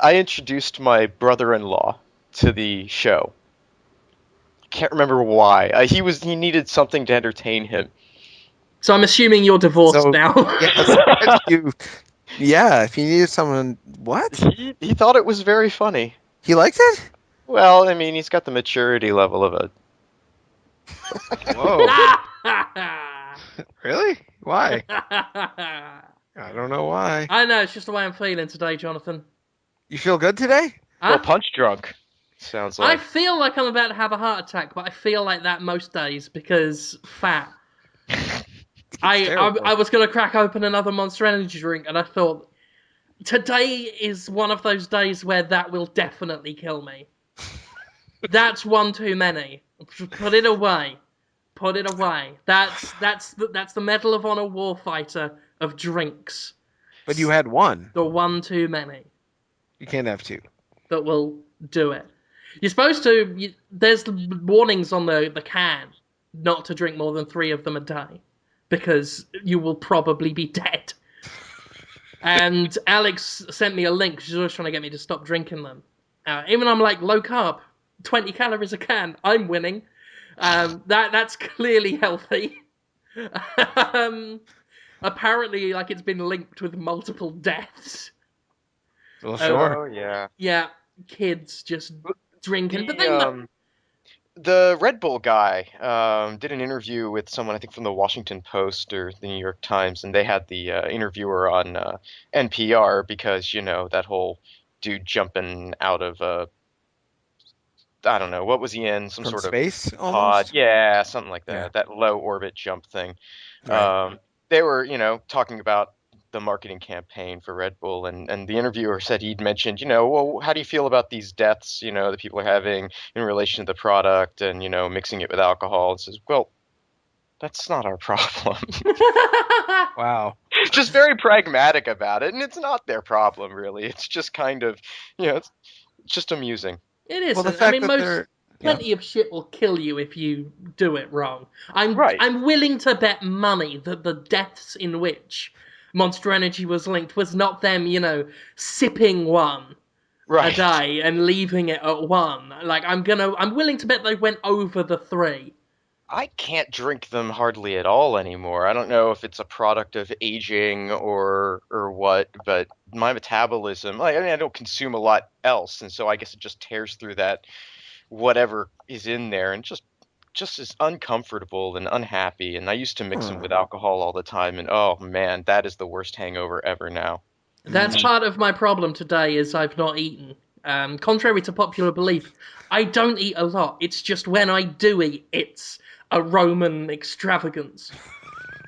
I introduced my brother-in-law to the show. Can't remember why. He needed something to entertain him. So I'm assuming you're divorced So, now. yes, if you, yeah, if you needed someone, what? He thought it was very funny. He liked it? Well, I mean, he's got the maturity level of a. Whoa, really? Why? I don't know why. I know, it's just the way I'm feeling today, Jonathan. You feel good today? Well, Huh? punch drunk. Sounds I like. feel like I'm about to have a heart attack, but I feel like that most days because fat. Terrible. I was gonna crack open another Monster Energy drink, and I thought today is one of those days where that will definitely kill me. That's one too many. Put it away. Put it away. That's the Medal of Honor warfighter of drinks. But you had one. The one too many You can't have two. that will do it. You're supposed to. There's warnings on the can not to drink more than 3 of them a day because you will probably be dead. And Alex sent me a link. She's always trying to get me to stop drinking them. Even I'm like low carb, 20 calories a can. I'm winning. That's clearly healthy. Apparently, like it's been linked with multiple deaths. Well, Oh, sure. Oh yeah. Yeah, kids just drinking, but The then the Red Bull guy did an interview with someone I think from the Washington Post or the New York Times, and they had the interviewer on NPR because that whole dude jumping out of I don't know what was he in some From sort of space, pod, almost? yeah, something like Yeah. that low orbit jump thing. Right. They were talking about the marketing campaign for Red Bull, and the interviewer said he'd mentioned, well, how do you feel about these deaths, that people are having in relation to the product and, mixing it with alcohol? And says, well, that's not our problem. Wow. Just very pragmatic about it, and it's not their problem, really. It's just kind of, it's just amusing. it Well, the isn't. I fact mean, that they're, yeah. plenty of shit will kill you if you do it wrong. Right. I'm willing to bet money that the deaths in which Monster Energy was linked was not them, sipping one a Right. day and leaving it at one. Like I'm willing to bet they went over the 3. I can't drink them hardly at all anymore. I don't know if it's a product of aging or what, but my metabolism, like, I mean, I don't consume a lot else, and so I guess it just tears through that whatever is in there and just is uncomfortable and unhappy. And I used to mix them with alcohol all the time, and oh man, that is the worst hangover ever now. That's part of my problem today is I've not eaten. Contrary to popular belief, I don't eat a lot. It's just when I do eat, it's a Roman extravagance.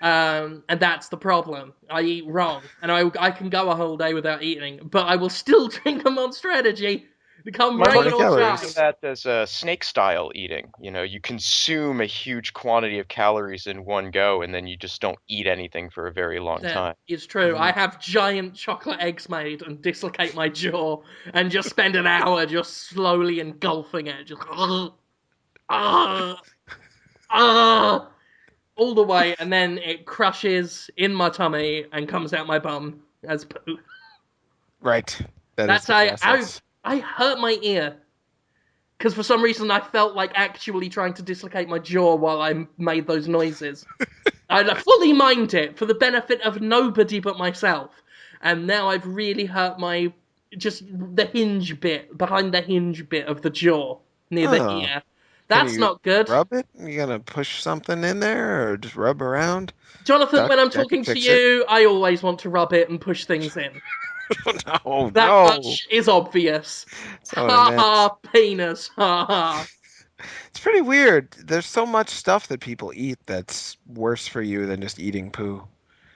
And that's the problem. I eat wrong, and I can go a whole day without eating, but I will still drink a Monster Energy, become My rain mother or mother calories. describes shine. that as snake style eating. You consume a huge quantity of calories in one go, and then you just don't eat anything for a very long That time. is true. I have giant chocolate eggs made and dislocate my jaw and just spend an hour just slowly engulfing it. Just ah, ah, all the way, and then it crushes in my tummy and comes out my bum as poo. Right. That is That's the process. I hurt my ear because for some reason I felt like actually trying to dislocate my jaw while I made those noises. I fully mind it for the benefit of nobody but myself, and now I've really hurt my just the hinge bit behind the hinge bit of the jaw near the Oh. ear. Can That's you not good. rub it? You gonna push something in there or just rub around? Jonathan, when I'm That could talking to fix it. you, I always want to rub it and push things in. No, That no. much is obvious. That's not what I Ha meant. ha, penis. Ha ha. It's pretty weird. There's so much stuff that people eat that's worse for you than just eating poo.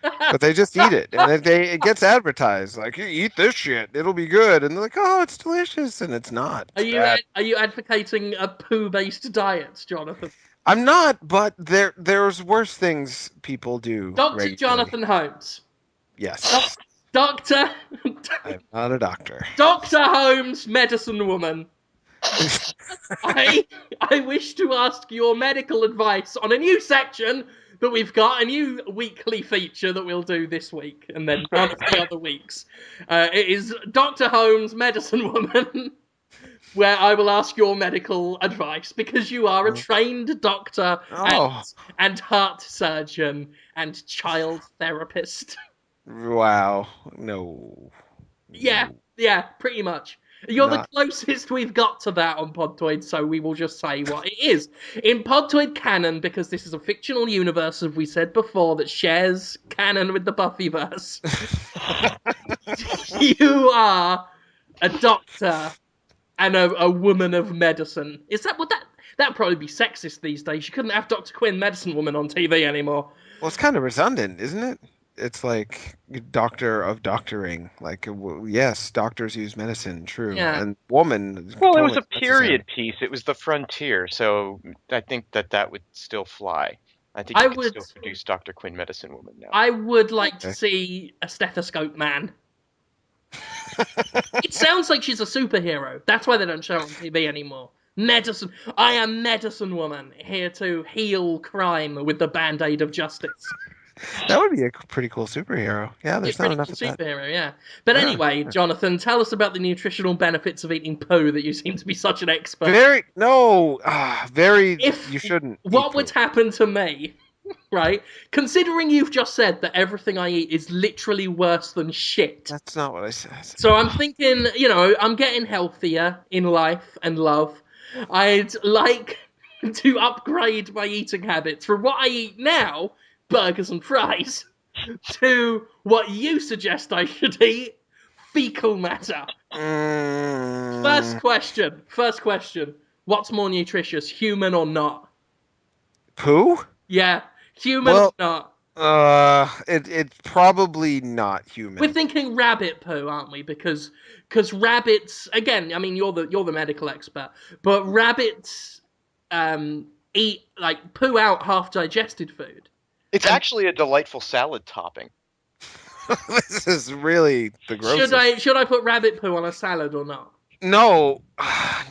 But they just eat it, and it gets advertised like, "You eat this shit, it'll be good," and they're like, "Oh, it's delicious," and it's not. Are It's you bad. are you advocating a poo-based diet, Jonathan? I'm not, but there's worse things people do Dr. regularly. Jonathan Holmes. Yes, Doctor I'm not a doctor. Dr. Holmes, medicine woman. I I wish to ask your medical advice on a new section that we've got a new weekly feature that we'll do this week and then none of the other weeks. It is Dr. Holmes, Medicine Woman, where I will ask your medical advice because you are a trained doctor Oh, and heart surgeon and child therapist. wow. No. Yeah, No. yeah, pretty much. You're the Not. closest we've got to that on Podtoid, so we will just say what it is. In Podtoid canon, because this is a fictional universe, as we said before, that shares canon with the Buffyverse, you are a doctor and a woman of medicine. Is that what that? That'd probably be sexist these days. You couldn't have Dr. Quinn, Medicine Woman, on TV anymore. Well, it's kind of redundant, isn't it? It's like doctor of doctoring. Like, yes, doctors use medicine, true, Yeah. and woman is Well, it was totally a necessary. period piece. It was the frontier, so I think that would still fly. I think I you could would still produce Dr. Quinn, Medicine Woman now. I would like to Okay. see a stethoscope man. It sounds like she's a superhero. That's why they don't show her on TV anymore. Medicine. I am Medicine Woman, here to heal crime with the band-aid of justice. That would be a pretty cool superhero. Yeah, Be a there's not pretty enough cool of that. superhero, yeah. But Yeah. anyway, Jonathan, tell us about the nutritional benefits of eating poo that you seem to be such an expert. Very no, very. If You shouldn't eat what would poo. happen to me, right? Considering you've just said that everything I eat is literally worse than shit. That's not what I said. So I'm thinking, I'm getting healthier in life and love. I'd like to upgrade my eating habits from what I eat now, burgers and fries, to what you suggest I should eat, fecal matter. First Mm, question. First question. What's more nutritious, human or not? poo? Yeah, human or Well, not? it's probably not We're human. thinking rabbit poo, aren't we? Because rabbits, again, I mean, you're the medical expert, but rabbits eat like poo out half digested food. It's And actually a delightful salad topping. This is really the should grossest. I put rabbit poo on a salad or not? No,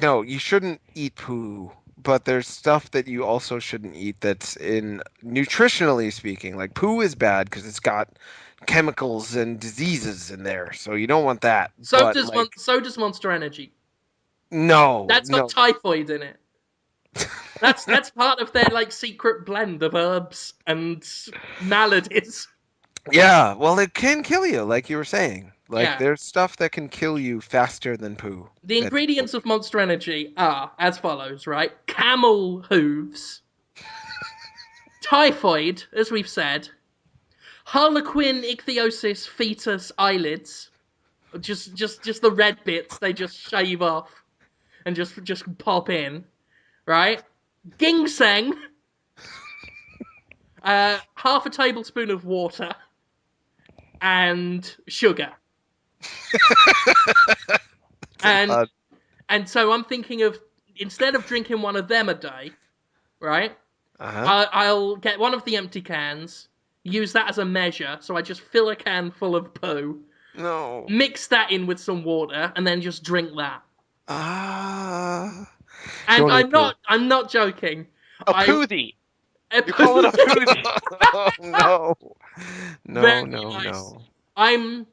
no, you shouldn't eat poo. But there's stuff that you also shouldn't eat that's in nutritionally speaking. Like poo is bad because it's got chemicals and diseases in there, so you don't want that. So But does like, so does Monster Energy. no, That's got no. typhoid in it. That's part of their like secret blend of herbs and maladies. Yeah, well, it can kill you, like you were saying. Like Yeah. there's stuff that can kill you faster than poo. The That people ingredients of Monster Energy are as follows, right? Camel hooves, typhoid, as we've said, harlequin ichthyosis fetus eyelids, just the red bits they just shave off and just pop in, right? Ginseng, half a tablespoon of water, and sugar. And lot. and so I'm thinking of instead of drinking one of them a day, right? Uh-huh. I'll get one of the empty cans, use that as a measure, so I just fill a can full of poo, No. mix that in with some water, and then just drink that. Ah. And Don't eat poo. I'm not joking. A I Poodie! You call it a Poodie! Oh, no. very No, no, nice. no. I'm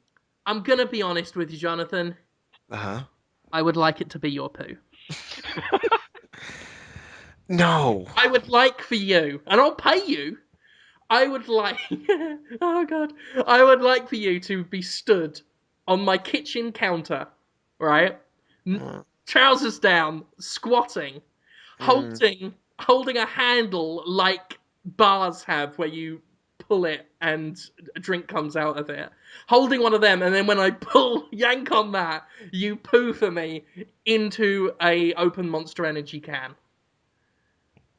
I'm gonna be honest with you, Jonathan. Uh-huh. I would like it to be your poo. No. I would like for you, and I'll pay you. I would like, oh god, I would like for you to be stood on my kitchen counter, right? Mm, Trousers down, squatting, mm. holding a handle like bars have, where you pull it and a drink comes out of it. Holding one of them, and then when I yank on that, you poo for me into a open Monster Energy can.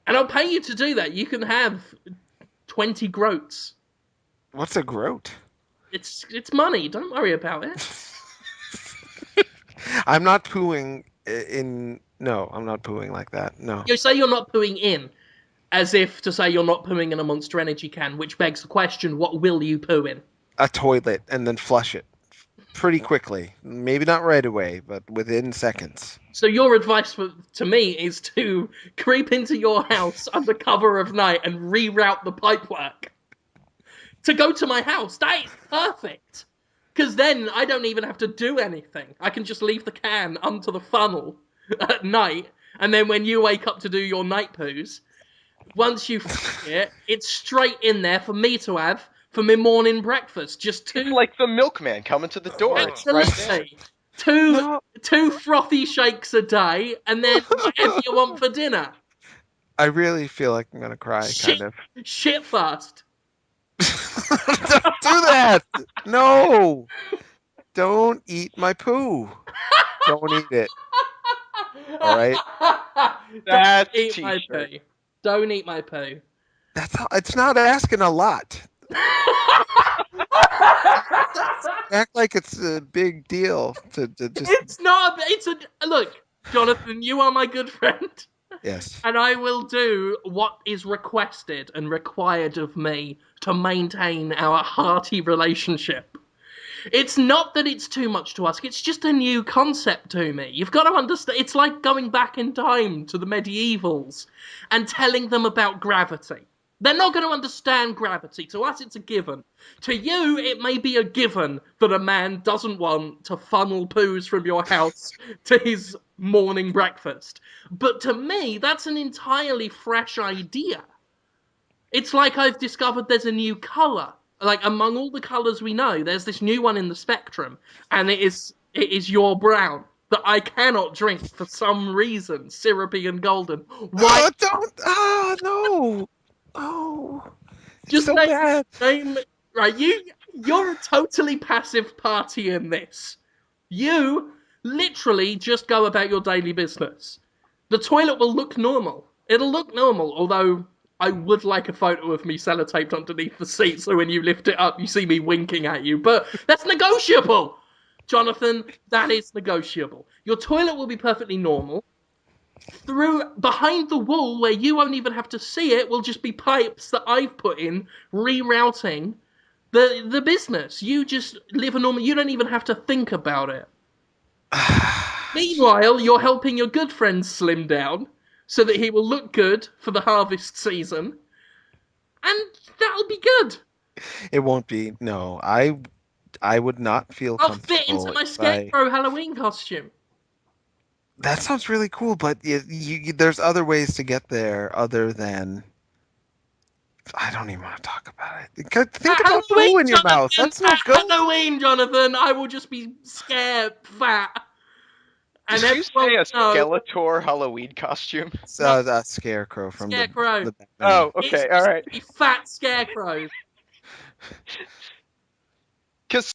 And I'll pay you to do that. You can have 20 groats. What's a groat? It's money. Don't worry about it. I'm not pooing in. No, I'm not pooing like that. No. You say you're not pooing in, as if to say you're not pooing in a Monster Energy can, which begs the question: what will you poo in? A toilet and then flush it. pretty quickly. Maybe not right away, but within seconds. So your advice to me is to creep into your house under cover of night and reroute the pipework to go to my house. That is perfect. Because then I don't even have to do anything. I can just leave the can under the funnel at night, and then when you wake up to do your night poos, once you finish it, it's straight in there for me to have for my morning breakfast. Just It's two, like the milkman coming to the door. It's right there. absolutely, two No, two frothy shakes a day, and then whatever you want for dinner. I really feel like I'm gonna cry, Shit, kind of. shit fast. Don't do that! No! Don't eat my poo. Don't eat it. All right? Don't That's a eat my t-shirt. poo. Don't eat my poo. It's not asking a lot. Act like it's a big deal to just It's not. It's a look, Jonathan. You are my good friend, yes. and I will do what is requested and required of me to maintain our hearty relationship. It's not that it's too much to ask. It's just a new concept to me. You've got to understand. It's like going back in time to the medievals and telling them about gravity. They're not going to understand gravity. To us, it's a given. To you, it may be a given that a man doesn't want to funnel poos from your house to his morning breakfast. But to me, that's an entirely fresh idea. It's like I've discovered there's a new colour. Like among all the colours we know, there's this new one in the spectrum, and it is your brown that I cannot drink for some reason, syrupy and golden. Why? Oh, don't! Ah, no! Oh, it's Just so bad. name right. You're a totally passive party in this. You literally just go about your daily business. The toilet will look normal. It'll look normal, although I would like a photo of me sellotaped underneath the seat so when you lift it up, you see me winking at you. But that's negotiable! Jonathan, that is negotiable. Your toilet will be perfectly normal. Through behind the wall where you won't even have to see it will just be pipes that I've put in rerouting the business. You just live a normal. You don't even have to think about it. Meanwhile, you're helping your good friend slim down so that he will look good for the harvest season, and that'll be good. It won't be. No, I would not feel I'll fit into comfortable my if I. scarecrow Halloween costume. That sounds really cool, but there's other ways to get there other than. I don't even want to talk about it. Think At about Halloween, poo in your mouth. Jonathan. That's no At good. Halloween, Jonathan. I will just be scared, fat, and Did you everyone say a will know. Skeletor Halloween costume? It's No, a scarecrow from scarecrow. the Batman. Oh, It's okay, all just right. a fat scarecrow. Because